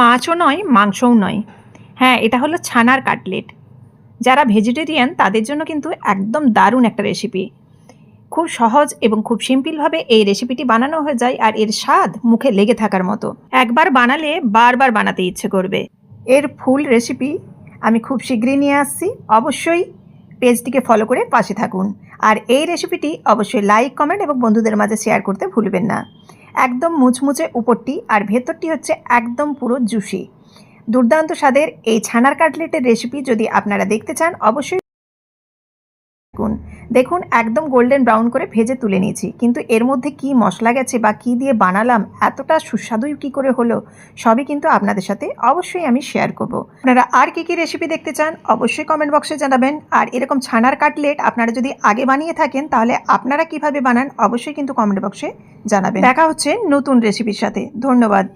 মাছও নয়, মাংসও নয়। হ্যাঁ, এটা হলো ছানার কাটলেট। যারা ভেজিটেরিয়ান তাদের জন্য কিন্তু একদম দারুণ একটা রেসিপি। খুব সহজ এবং খুব সিম্পলভাবে এই রেসিপিটি বানানো হয়ে যায়, আর এর স্বাদ মুখে লেগে থাকার মতো। একবার বানালে বারবার বানাতে ইচ্ছে করবে। এর ফুল রেসিপি আমি খুব শীঘ্রই নিয়ে আসছি। অবশ্যই পেজটিকে ফলো করে পাশে থাকুন। আর এই রেসিপিটি অবশ্যই লাইক, কমেন্ট এবং বন্ধুদের মাঝে শেয়ার করতে ভুলবেন না। একদম মুচমুচে উপরটি আর ভেতরটি হচ্ছে একদম পুরো জুসি। দুর্দান্ত স্বাদের এই ছানার কাটলেটের রেসিপি যদি আপনারা দেখতে চান অবশ্যই দেখুন একদম গোল্ডেন ব্রাউন করে ভেজে তুলে নিয়েছি, কিন্তু এর মধ্যে কি মশলা গেছে বা কি দিয়ে বানালাম, এতটা সুস্বাদু কি করে হলো, সবই কিন্তু আপনাদের সাথে অবশ্যই আমি শেয়ার করব। আপনারা আর কি কি রেসিপি দেখতে চান অবশ্যই কমেন্ট বক্সে জানাবেন। আর এরকম ছানার কাটলেট আপনারা যদি আগে বানিয়ে থাকেন তাহলে আপনারা কিভাবে বানান অবশ্যই কিন্তু কমেন্ট বক্সে জানাবেন। দেখা হচ্ছে নতুন রেসিপির সাথে। ধন্যবাদ।